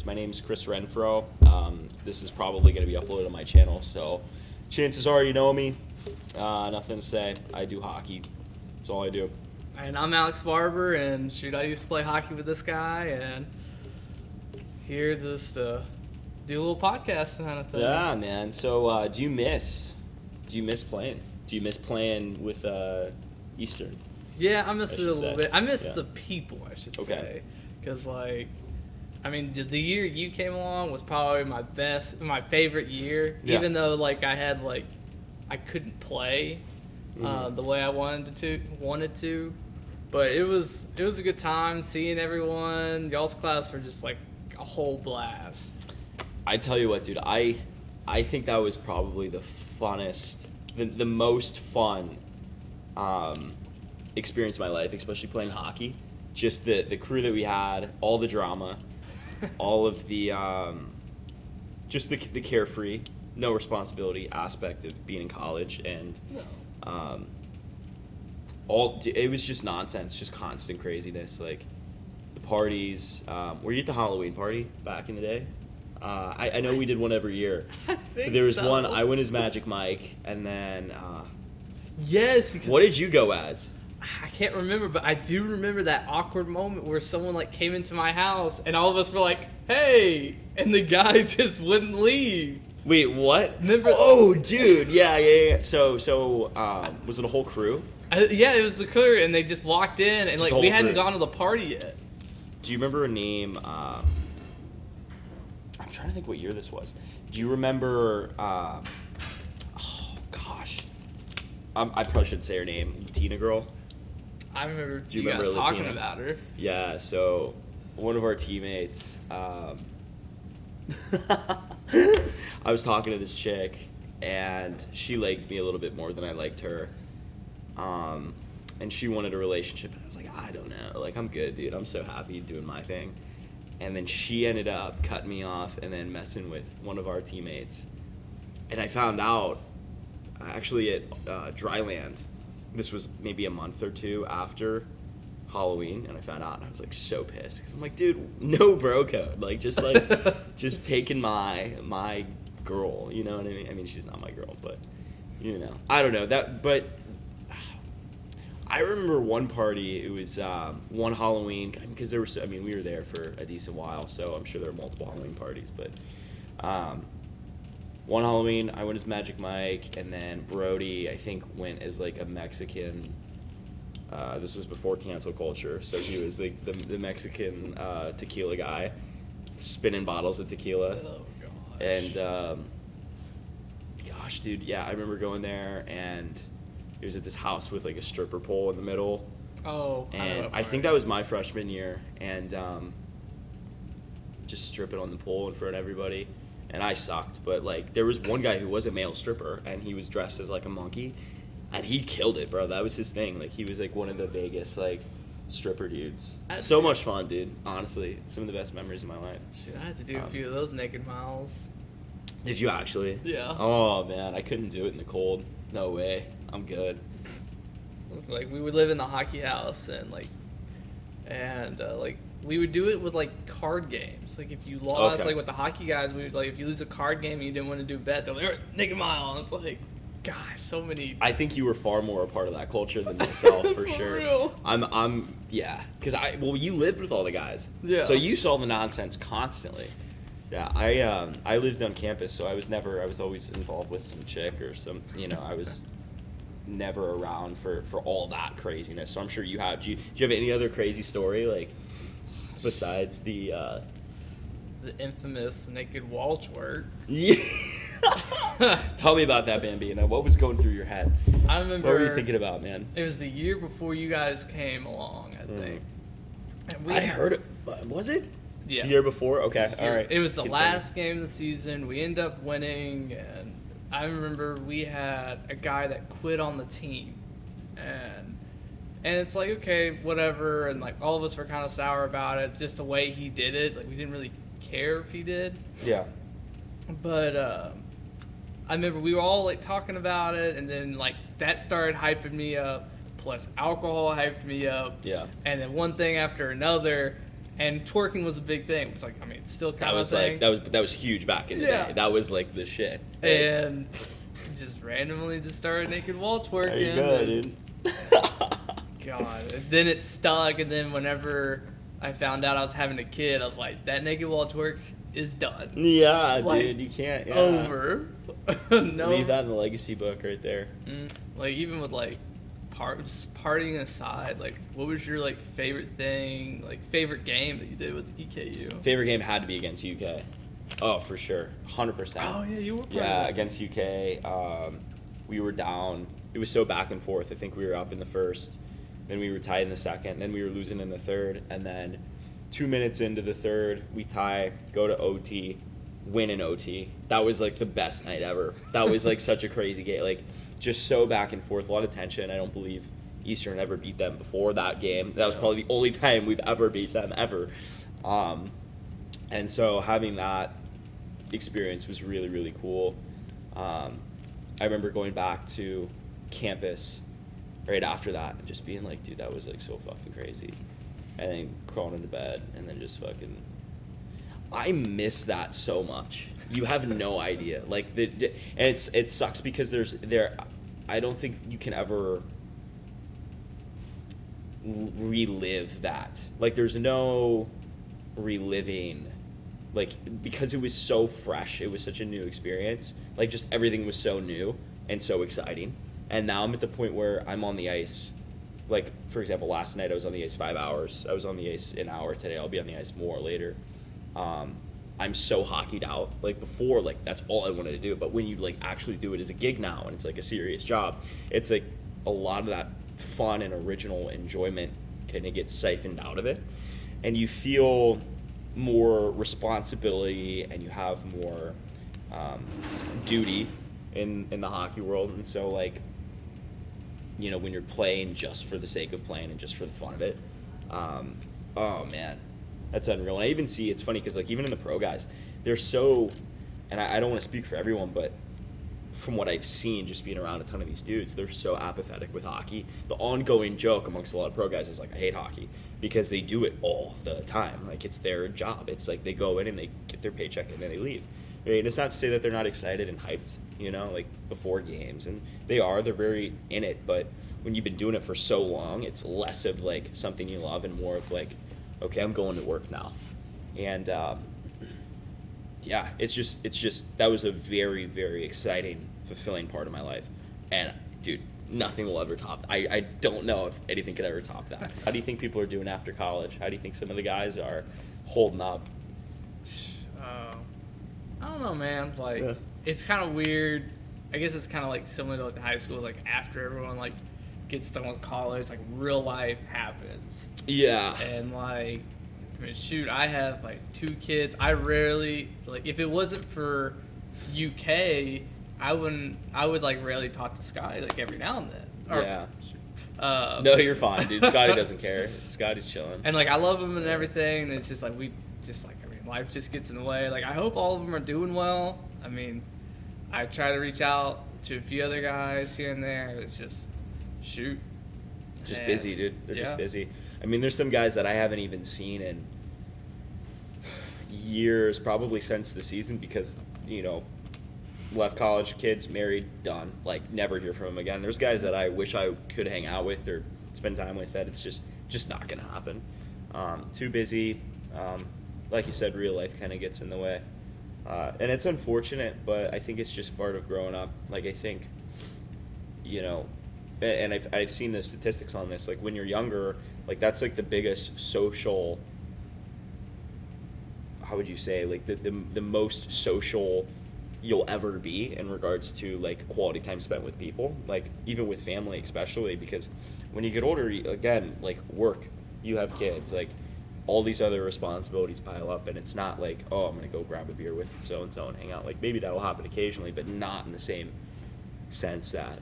My name's Chris Renfro. This is probably going to be uploaded on my channel, so chances are you know me. Nothing to say. I do hockey. That's all I do. And I'm Alex Barber, and I used to play hockey with this guy, and here just to do a little podcast kind of thing. Yeah, man. So do you miss playing? Do you miss playing with Eastern? Yeah, I miss it a little bit. I miss Yeah. the people, I should Okay. say. Because, the year you came along was probably my favorite year. Yeah. Even though, I couldn't play the way I wanted to. But it was a good time seeing everyone. Y'all's class were just, a whole blast. I tell you what, dude. I think that was probably the funnest, the most fun experience of my life, especially playing hockey. Just the crew that we had, all the drama, all of the just the carefree, no responsibility aspect of being in college, and it was just nonsense, just constant craziness, like the parties. Were you at the Halloween party back in the day? I know we did one every year. I think There was so. one, I went as Magic Mike, and then Yes. what did you go as? I can't remember, but I do remember that awkward moment where someone came into my house and all of us were like, "Hey," and the guy just wouldn't leave. Wait, what? Remember? Oh, dude, yeah. So, was it a whole crew? Yeah, it was the crew, and they just walked in, and Just the we whole hadn't crew. gone to the party yet. Do you remember a name? I'm trying to think what year this was. Do you remember? Oh gosh, I probably shouldn't say her name. Latina girl. I remember Do you you remember guys talking Latina? about her. Yeah. So one of our teammates. I was talking to this chick, and she liked me a little bit more than I liked her. And she wanted a relationship, and I was like, I don't know. I'm good, dude. I'm so happy doing my thing. And then she ended up cutting me off and then messing with one of our teammates. And I found out, actually at Dryland, this was maybe a month or two after Halloween, and I found out, and I was so pissed, because I'm like, dude, no bro code. Just taking my girl, you know what I mean? I mean, she's not my girl, but, I don't know. But I remember one party, it was one Halloween, because we were there for a decent while, so I'm sure there were multiple Halloween parties, but one Halloween, I went as Magic Mike, and then Brody, I think, went as a Mexican. This was before cancel culture, so he was the Mexican tequila guy, spinning bottles of tequila. Oh gosh. And gosh, dude, yeah, I remember going there, and it was at this house with a stripper pole in the middle. Oh. And I think that was my freshman year, and just stripping on the pole in front of everybody. And I sucked, but there was one guy who was a male stripper, and he was dressed as a monkey, and he killed it, bro. That was his thing. He was one of the Vegas stripper dudes. So much fun, dude. Honestly, some of the best memories of my life. Shoot, I had to do a few of those naked miles. Did you actually? Yeah. Oh man, I couldn't do it in the cold. No way. I'm good. We would live in the hockey house, and we would do it with card games. If you lost, Okay. with the hockey guys, we would if you lose a card game and you didn't want to do a bet, they're like, naked mile, and it's gosh, so many. I think you were far more a part of that culture than myself, for sure. Real. Yeah, because you lived with all the guys. Yeah. So you saw the nonsense constantly. Yeah, I lived on campus, so I was always involved with some chick or some, I was never around for all that craziness. So I'm sure you have. Do you have any other crazy story, besides the infamous naked wall twerk? Yeah. Tell me about that, Bambino. What was going through your head? I remember. What were you thinking about, man? It was the year before you guys came along, I think. And I heard it. Was it? Yeah. The year before? Okay, all right. It was the Continue. last game of the season. We ended up winning, and I remember we had a guy that quit on the team, and it's okay, whatever, and all of us were kind of sour about it, just the way he did it. We didn't really care if he did. Yeah. But I remember we were all talking about it, and then that started hyping me up. Plus alcohol hyped me up. Yeah. And then one thing after another, and twerking was a big thing. It was like, I mean, it's still kind of a thing. That was huge back in the day. That was like the shit. And just randomly just started naked wall twerking. There you go, dude. God. And then it stuck, and then whenever I found out I was having a kid, I was like, that naked wall twerk is done. Yeah, like, dude, you can't. Yeah. Over. No. Leave that in the legacy book right there. Like, even with like partying aside, like, what was your like favorite thing, like favorite game that you did with EKU? Favorite game had to be against UK. Oh, for sure, 100%. Oh yeah, you were. Yeah, against UK. We were down. It was so back and forth. I think we were up in the first, then we were tied in the second, then we were losing in the third, and then 2 minutes into the third, we tie, go to OT, win in OT. That was like the best night ever. That was like such a crazy game. Like, just so back and forth, a lot of tension. I don't believe Eastern ever beat them before that game. That was probably the only time we've ever beat them, ever. And so having that experience was really, really cool. I remember going back to campus right after that and just being like, dude, that was like so fucking crazy. And then crawling into bed and then just fucking... I miss that so much. You have no idea. Like, and it sucks because I don't think you can ever relive that. Like, there's no reliving, like, because it was so fresh. It was such a new experience. Like, just everything was so new and so exciting. And now I'm at the point where I'm on the ice. Like, for example, last night I was on the ice 5 hours. I was on the ice an hour today. I'll be on the ice more later. I'm so hockeyed out. Like, before, like, that's all I wanted to do. But when you, like, actually do it as a gig now and it's, like, a serious job, it's, like, a lot of that fun and original enjoyment kind of gets siphoned out of it. And you feel more responsibility and you have more duty in the hockey world. And so, like, you know, when you're playing just for the sake of playing and just for the fun of it, oh, man. That's unreal. And I even see, it's funny because, like, even in the pro guys, they're so, and I don't want to speak for everyone, but from what I've seen just being around a ton of these dudes, they're so apathetic with hockey. The ongoing joke amongst a lot of pro guys is, like, I hate hockey because they do it all the time. Like, it's their job. It's like they go in and they get their paycheck and then they leave. Right? And it's not to say that they're not excited and hyped, you know, like, before games. And they're very in it. But when you've been doing it for so long, it's less of, like, something you love and more of, like, okay, I'm going to work now. And, yeah, it's just, that was a very, very exciting, fulfilling part of my life. And, dude, nothing will ever top that. I don't know if anything could ever top that. How do you think people are doing after college? How do you think some of the guys are holding up? I don't know, man. Like, It's kind of weird. I guess it's kind of like similar to like the high school. Like, after everyone like gets done with college, like, real life happens. Yeah. And like, I mean, shoot, I have like 2 kids. I rarely, like, if it wasn't for UK, I would like rarely talk to Scotty, like, every now and then. Or, yeah. No, you're fine, dude. Scotty doesn't care. Scotty's chilling. And like, I love him and everything. And it's just like, life just gets in the way. Like, I hope all of them are doing well. I mean, I try to reach out to a few other guys here and there. It's just, shoot. Just busy, dude. They're just busy. I mean, there's some guys that I haven't even seen in years, probably since the season, because, you know, left college, kids, married, done. Like, never hear from them again. There's guys that I wish I could hang out with or spend time with that it's just not going to happen. Too busy. Like you said, real life kind of gets in the way. And it's unfortunate, but I think it's just part of growing up. Like, I think, you know, and I've seen the statistics on this, like, when you're younger, like, that's like the biggest social, how would you say, like, the most social you'll ever be in regards to, like, quality time spent with people, like, even with family especially, because when you get older, again, like, work, you have kids, like, all these other responsibilities pile up, and it's not like, oh, I'm gonna go grab a beer with so and so and hang out. Like, maybe that'll happen occasionally, but not in the same sense that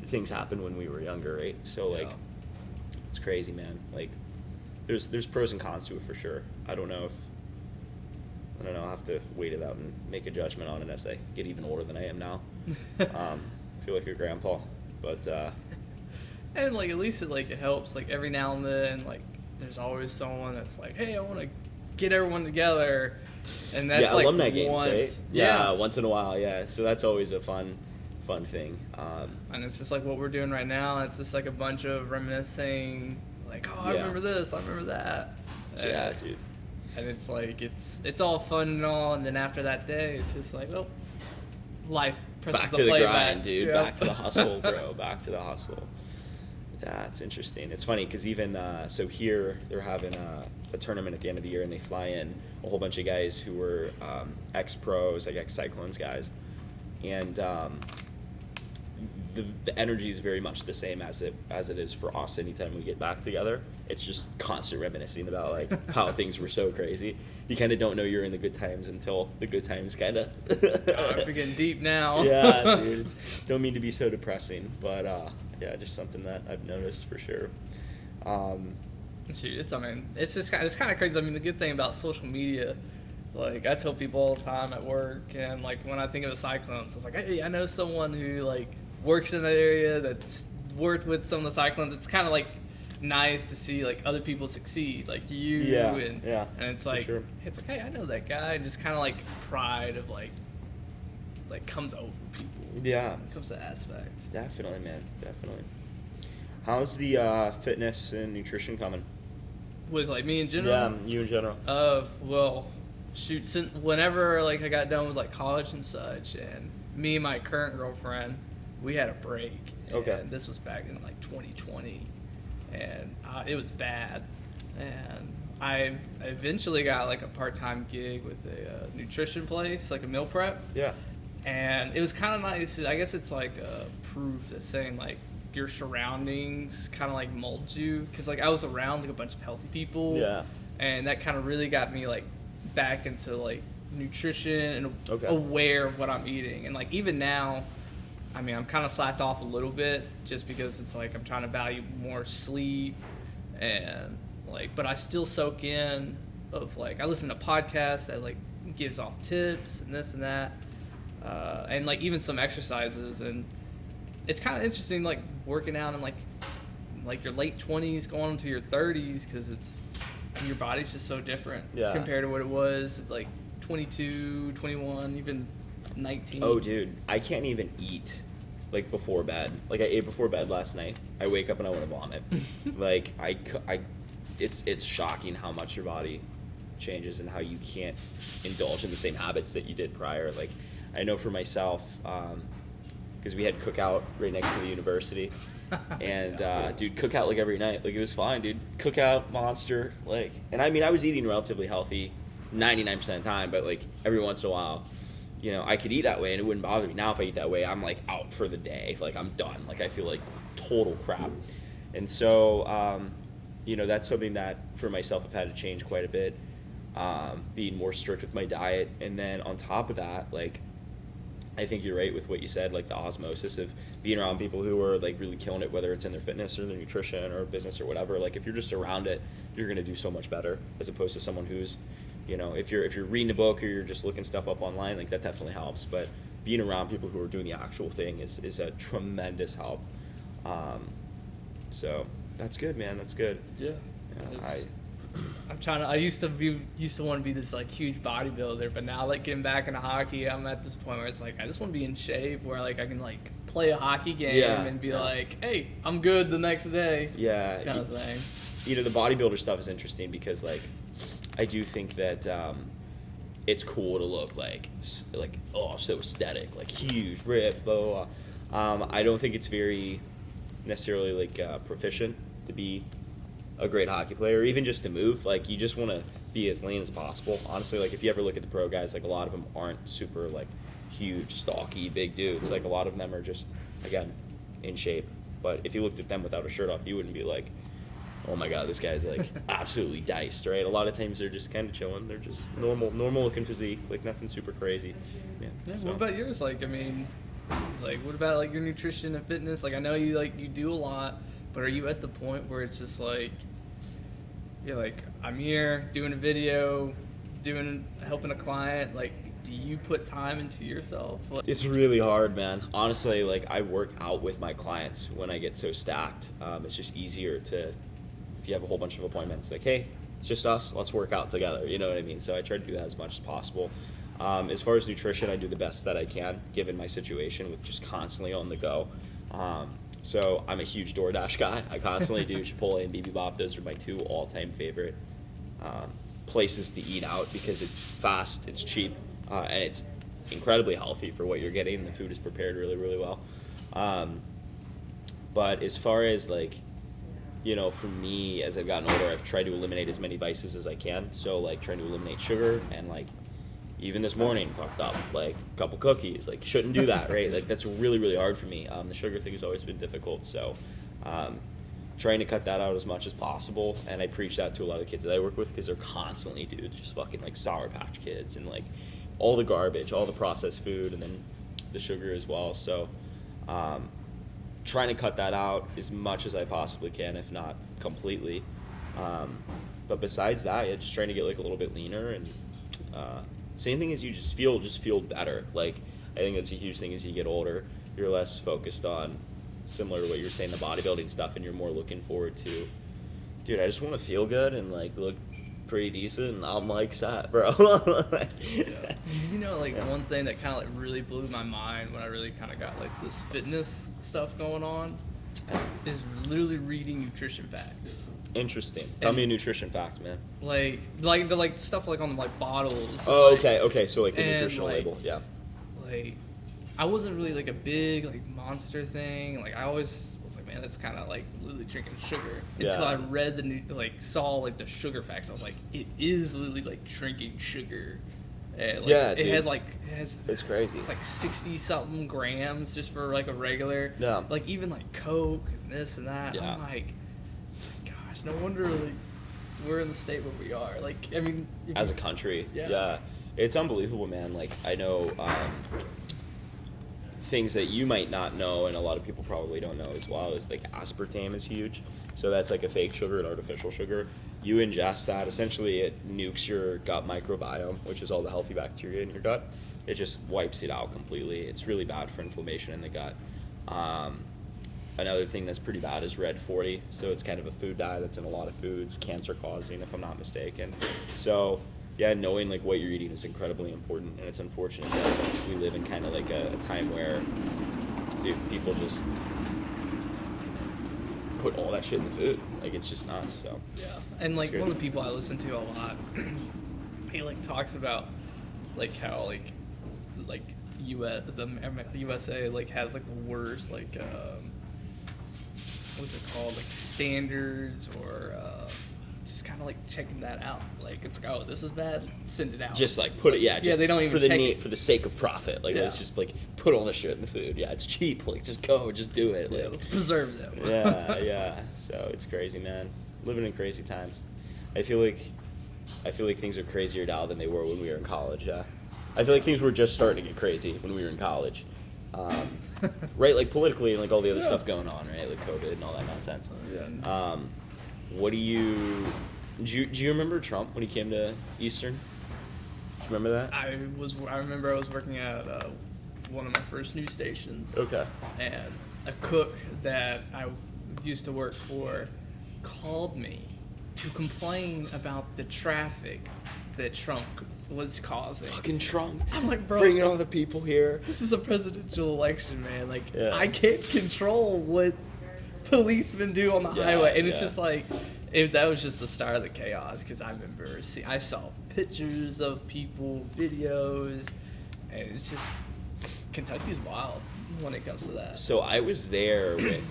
things happened when we were younger, right? So, like, it's crazy, man. Like, there's pros and cons to it for sure. I don't know. I'll have to wait it out and make a judgment on it as I get even older than I am now. Feel like your grandpa, but and like, at least it helps, like, every now and then, like, there's always someone that's like, hey, I want to get everyone together. And that's like alumni games, once, right? Yeah, once in a while, yeah. So that's always a fun thing. And it's just like what we're doing right now. It's just like a bunch of reminiscing, like, oh, I remember this, I remember that. Yeah, dude. And it's like, it's all fun and all, and then after that day, it's just like, oh, life presses Back the to the play grind, back. dude. Yep. Back to the hustle, bro. Back to the hustle. Yeah, it's interesting. It's funny because even so here they're having a tournament at the end of the year, and they fly in a whole bunch of guys who were ex-pros, like ex-Cyclones guys, and the energy is very much the same as it is for us anytime we get back together. It's just constant reminiscing about like how things were so crazy. You kind of don't know you're in the good times until the good times kind of. God, we're getting deep now. Yeah, dude. Don't mean to be so depressing, but yeah, just something that I've noticed for sure. Shoot, it's just it's kind of crazy. I mean, the good thing about social media, like I tell people all the time at work, and like when I think of the Cyclones, it's like, hey, I know someone who like works in that area that's worked with some of the Cyclones. It's kind of like nice to see like other people succeed, like you, and it's like sure. it's like, hey, I know that guy, and just kind of like pride of like comes over people. Yeah, It comes to aspect. definitely, man, definitely. How's the fitness and nutrition coming? With like me in general. Yeah, you in general. Well, shoot, since whenever like I got done with like college and such, and me and my current girlfriend, we had a break. Okay. And this was back in like 2020, and it was bad. And I eventually got like a part-time gig with a nutrition place, like a meal prep. Yeah. And it was kind of nice. I guess it's like a proof that's saying like your surroundings kind of like mold you, because like I was around like a bunch of healthy people. Yeah. And that kind of really got me like back into like nutrition and aware of what I'm eating. And like even now, I mean, I'm kind of slacked off a little bit just because it's like I'm trying to value more sleep, and like, but I still soak in of like I listen to podcasts that like gives off tips and this and that, and like even some exercises. And it's kind of interesting like working out in like your late 20s going into your 30s, because it's your body's just so different compared to what it was like 22, 21, even 19. Oh, dude, I can't even eat like before bed. Like I ate before bed last night. I wake up and I want to vomit. Like it's shocking how much your body changes and how you can't indulge in the same habits that you did prior. Like I know for myself, because we had cookout right next to the university, and dude, cookout like every night. Like it was fine, dude. Cookout, Monster, like, and I mean I was eating relatively healthy 99% of the time, but like every once in a while, you know, I could eat that way and it wouldn't bother me. Now if I eat that way, I'm like out for the day. Like I'm done. Like I feel like total crap. And so, you know, that's something that for myself I've had to change quite a bit, being more strict with my diet. And then on top of that, like, I think you're right with what you said, like the osmosis of being around people who are like really killing it, whether it's in their fitness or their nutrition or business or whatever. Like if you're just around it, you're going to do so much better as opposed to someone who's, you know, if you're reading a book or you're just looking stuff up online, like that definitely helps. But being around people who are doing the actual thing is a tremendous help. So that's good, man. That's good. Yeah. I used to want to be this like huge bodybuilder, but now like getting back into hockey, I'm at this point where it's like I just want to be in shape where like I can like play a hockey game and be like, hey, I'm good the next day. Yeah. Kind of thing. You know, the bodybuilder stuff is interesting because like I do think that it's cool to look like oh, so aesthetic, like huge, ripped, blah, blah, blah. I don't think it's very necessarily like proficient to be a great hockey player, or even just to move. Like you just want to be as lean as possible. Honestly, like if you ever look at the pro guys, like a lot of them aren't super like huge, stocky, big dudes. Like a lot of them are just, again, in shape. But if you looked at them without a shirt off, you wouldn't be like, oh my god, this guy's like absolutely diced, right? A lot of times they're just kind of chilling. They're just normal looking physique, like nothing super crazy. Yeah. So. What about yours? Like, I mean, like what about like your nutrition and fitness? Like I know you do a lot, but are you at the point where it's just like you're like, I'm here doing a video, helping a client, like do you put time into yourself? Like, it's really hard, man. Honestly, like I work out with my clients when I get so stacked. It's just easier to, if you have a whole bunch of appointments, like, hey, it's just us, let's work out together, you know what I mean? So I try to do that as much as possible. As far as nutrition, I do the best that I can, given my situation with just constantly on the go. So I'm a huge DoorDash guy. I constantly do Chipotle and BB-Bop. Those are my 2 all-time favorite places to eat out because it's fast, it's cheap, and it's incredibly healthy for what you're getting. The food is prepared really, really well. But as far as like, you know, for me, as I've gotten older, I've tried to eliminate as many vices as I can. So like trying to eliminate sugar, and like even this morning fucked up, like a couple cookies, like shouldn't do that, right? Like that's really, really hard for me. The sugar thing has always been difficult. So trying to cut that out as much as possible. And I preach that to a lot of kids that I work with because they're constantly, dude, just fucking like Sour Patch Kids and like all the garbage, all the processed food, and then the sugar as well. So trying to cut that out as much as I possibly can, if not completely. But besides that, yeah, just trying to get like a little bit leaner, and same thing as you just feel better. Like I think that's a huge thing as you get older. You're less focused on, similar to what you're saying, the bodybuilding stuff, and you're more looking forward to, dude, I just want to feel good and like look pretty decent, and I'm like set, bro. Yeah. You know, like one thing that kind of like really blew my mind when I really kind of got like this fitness stuff going on is literally reading nutrition facts. Interesting. Tell me a nutrition fact, man. Like the like stuff like on like bottles. Oh, like, okay. So like the and, nutritional like, label, yeah. Like, I wasn't really like a big like Monster thing. Like I always was like, man, that's kind of like literally drinking sugar. Until I read saw like the sugar facts. I was like, it is literally like drinking sugar. And, like, Yeah, it dude. has It's crazy. It's like 60 something grams just for like a regular. Yeah. Like even like Coke and this and that. Yeah. I'm like, gosh, no wonder like we're in the state where we are. Like, I mean, As a country, Yeah. yeah. It's unbelievable, man. Like I know things that you might not know, and a lot of people probably don't know as well, is like aspartame is huge. So that's like a fake sugar, an artificial sugar. You ingest that, essentially it nukes your gut microbiome, which is all the healthy bacteria in your gut. It just wipes it out completely. It's really bad for inflammation in the gut. Another thing that's pretty bad is red 40. So it's kind of a food dye that's in a lot of foods, cancer causing, if I'm not mistaken. So yeah, knowing like what you're eating is incredibly important, and it's unfortunate that we live in kind of like a time where, dude, people just put all that shit in the food. Like it's just nuts. So yeah. And like one of the people I listen to a lot, he like talks about like how the USA like has like the worst like what's it called, like standards, or just kind of like checking that out. Like it's like, oh, this is bad, send it out. just like put it, yeah. Just they don't even for the check need, it. for the sake of profit. Like Yeah. let's just like put all the shit in the food. Yeah, it's cheap. Like just go, just do it. Yeah, Like, let's preserve them. yeah. So it's crazy, man. Living in crazy times. I feel like things are crazier now than they were when we were in college. Yeah. I feel like things were just starting to get crazy when we were in college. Right, like politically and like all the other stuff going on, right? Like COVID and all that nonsense. Yeah. What do you remember Trump when he came to Eastern? Do you remember that? I remember I was working at one of my first news stations. Okay. And a cook that I used to work for called me to complain about the traffic that Trump was causing. Fucking Trump. I'm like, bro, bringing all the people here. this is a presidential election, man. Like, Yeah. I can't control what policemen do on the Yeah, highway. And it's yeah. just like, that was just the start of the chaos. Because I remember, I saw pictures of people, videos, and it's just, Kentucky's wild when it comes to that. So I was there with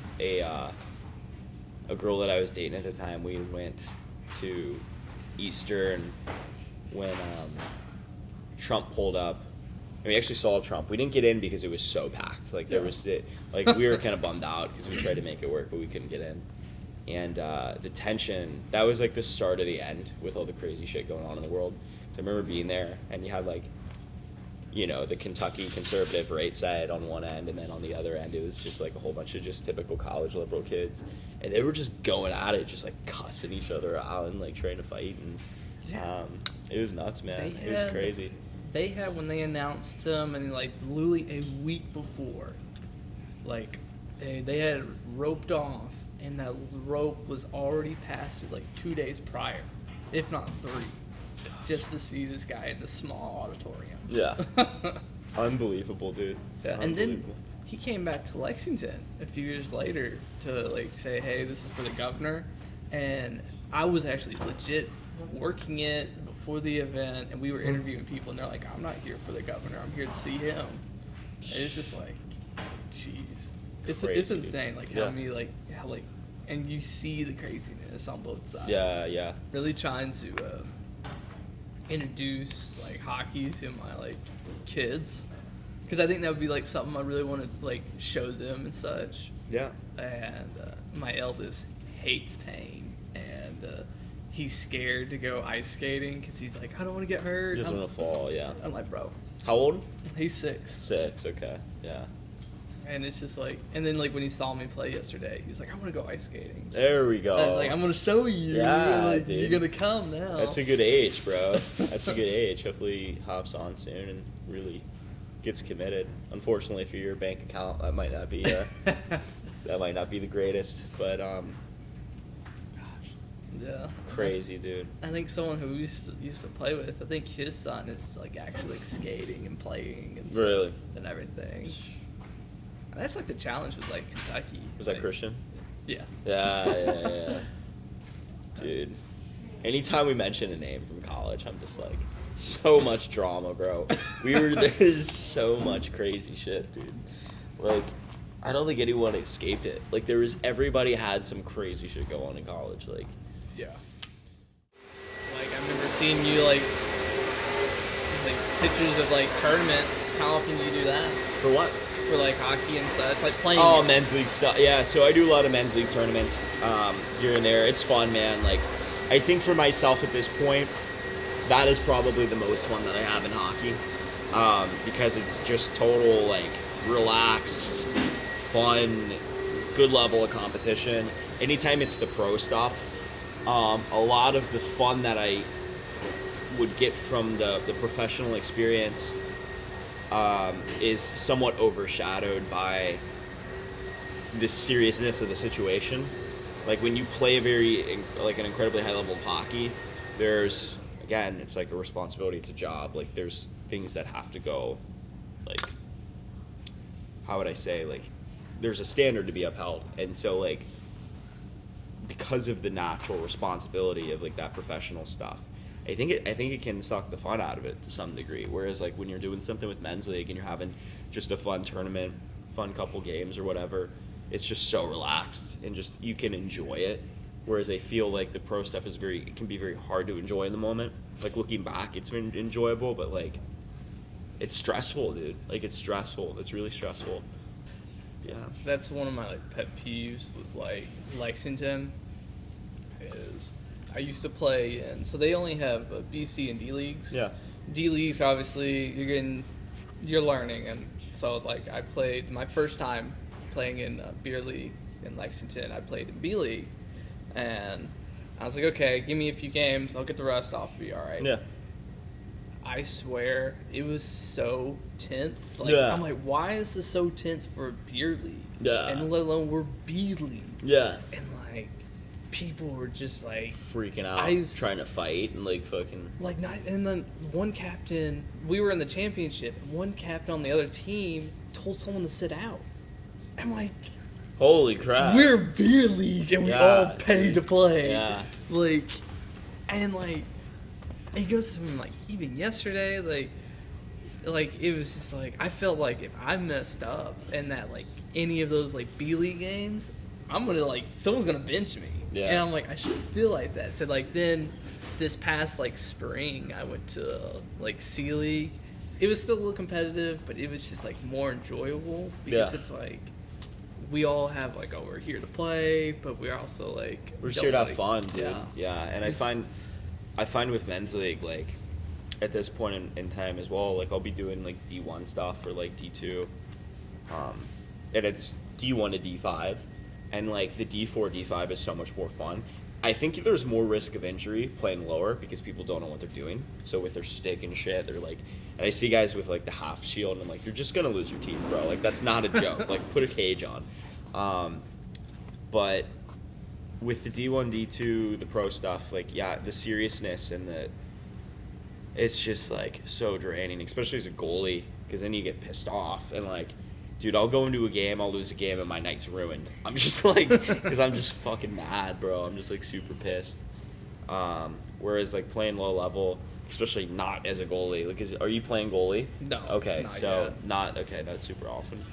a girl that I was dating at the time. We went to Eastern when Trump pulled up. And we actually saw Trump. We didn't get in because it was so packed. Like there was, like we were kind of bummed out because we tried to make it work, but we couldn't get in. And the tension, that was like the start of the end with all the crazy shit going on in the world. So I remember being there, and you had like, you know, the Kentucky conservative right side on one end, and then on the other end it was just like a whole bunch of just typical college liberal kids, and they were just going at it, just like cussing each other out and like trying to fight, and it was nuts, man. It was crazy. They had, when they announced him, and like literally a week before, like they had roped off and that rope was already passed like 2 days prior, if not 3, just to see this guy in the small auditorium. Yeah. Unbelievable, dude. Yeah, and then he came back to Lexington a few years later to like say, hey, this is for the governor. And I was actually legit working it before the event, and we were interviewing people, and they're like, I'm not here for the governor, I'm here to see him. And it's just like, jeez. It's insane, like how many and you see the craziness on both sides. Yeah. Really trying to introduce like hockey to my like kids, because I think that would be like something I really want to like show them and such. Yeah. And my eldest hates pain, and he's scared to go ice skating because he's like, I don't want to get hurt. Just want to fall. Yeah. I'm like, bro. How old? He's 6. 6. Okay. Yeah. And it's just like, and then like when he saw me play yesterday, he was like, I want to go ice skating. There we go. And I was like, I'm gonna show you. Yeah, like, dude. You're gonna come now. That's a good age, bro. That's a good age. Hopefully he hops on soon and really gets committed. Unfortunately, for your bank account, that might not be the greatest. But yeah. crazy, dude. I think someone who used to play with, I think his son is like actually like skating and playing and stuff Really? and everything. And that's like the challenge with like Kentucky. Was that like, Christian? Yeah. Yeah. Dude, anytime we mention a name from college, I'm just like, so much drama, bro. There's so much crazy shit, dude. Like, I don't think anyone escaped it. Like, everybody had some crazy shit go on in college. Like, yeah. Like, I remember seeing you like pictures of like tournaments. How often do you do that? for what? For like hockey and such, like playing. Oh, men's league stuff. Yeah, so I do a lot of men's league tournaments here and there. It's fun, man. Like, I think for myself at this point, that is probably the most fun that I have in hockey, because it's just total like relaxed, fun, good level of competition. Anytime it's the pro stuff, a lot of the fun that I would get from the professional experience is somewhat overshadowed by the seriousness of the situation. Like when you play an incredibly high level of hockey, there's, again, it's like a responsibility, it's a job. Like there's things that have to go, like, how would I say, like, there's a standard to be upheld. And so like, because of the natural responsibility of like that professional stuff, I think it can suck the fun out of it to some degree. Whereas like when you're doing something with men's league and you're having just a fun tournament, fun couple games or whatever, it's just so relaxed and just you can enjoy it. Whereas I feel like the pro stuff it can be very hard to enjoy in the moment. Like looking back, it's been enjoyable, but like it's stressful, dude. Like it's stressful. It's really stressful. Yeah. That's one of my like pet peeves with like Lexington is I used to play in, so they only have BC and D leagues. Yeah. D leagues, obviously, you're learning, and so like I played my first time playing in beer league in Lexington. I played in B league, and I was like, okay, give me a few games, I'll get the rest off, be all right. Yeah. I swear it was so tense. Like Yeah. I'm like, why is this so tense for beer league? Yeah. And let alone we're B league. Yeah. And like people were just like Freaking out, trying to fight and like fucking like not. And then one captain, we were in the championship. One captain on the other team told someone to sit out. I'm like, holy crap. we're beer league and we all pay to play. Yeah. Like, and like, he goes to him like even yesterday, like it was just like I felt like if I messed up in that like any of those like B league games, I'm gonna like someone's gonna bench me. Yeah. And I'm like I shouldn't feel like that. So like then this past like spring I went to like C League. It was still a little competitive, but it was just like more enjoyable because it's like we all have like, oh, we're here to play, but we're also like we're just here to have fun, dude. Yeah. And I find with men's league, like at this point in time as well, like I'll be doing like D1 stuff or like D2, and it's D1 to D5, and like the D4 D5 is so much more fun. I think there's more risk of injury playing lower because people don't know what they're doing. So with their stick and shit, they're like, and I see guys with like the half shield, and I'm like, you're just gonna lose your teeth, bro. Like that's not a joke. Like put a cage on. But with the D1, D2, the pro stuff, like, yeah, the seriousness and it's just, like, so draining, especially as a goalie, because then you get pissed off. And, like, dude, I'll go into a game, I'll lose a game, and my night's ruined. I'm just, like, because I'm just fucking mad, bro. I'm just, like, super pissed. Whereas, like, playing low level, especially not as a goalie. Like, are you playing goalie? No. Okay, not so yet. not super often.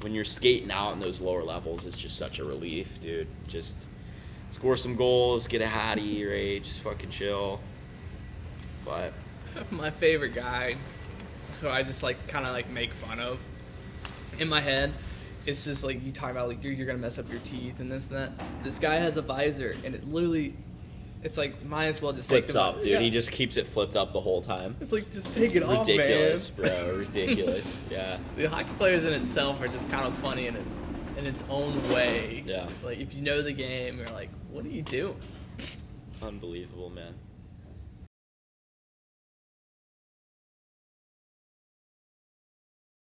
When you're skating out in those lower levels, it's just such a relief, dude. Just score some goals, get a hattie, right? Just fucking chill. But My favorite guy, who I just like kind of like make fun of in my head, it's just like you talk about like you're gonna mess up your teeth and this and that. This guy has a visor and it literally, it's like might as well just flips take up, dude. Yeah. He just keeps it flipped up the whole time. It's like just take it off, man. Ridiculous, bro. Ridiculous. Yeah. The hockey players in itself are just kind of funny in its own way. Yeah. Like if you know the game, you're like, what are you doing? Unbelievable, man.